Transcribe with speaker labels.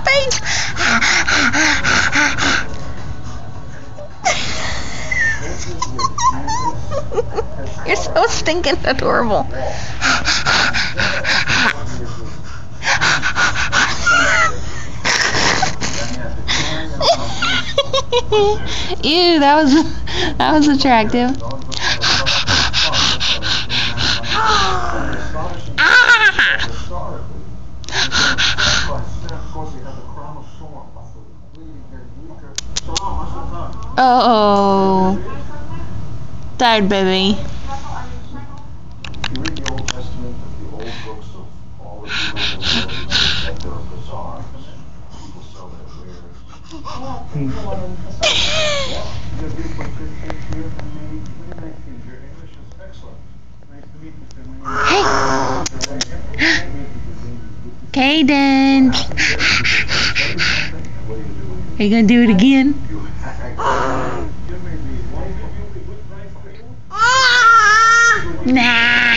Speaker 1: Face. You're so stinking adorable. Ew, that was attractive. Oh, tired baby.
Speaker 2: You read the Old Testament, the old books of all the people that they're bizarre. People sell their wares. You got beautiful pictures here from me. What do you think, Keith? Your English is excellent. Nice to meet you, Finley.
Speaker 1: Caden. Are you gonna do it again? Nah.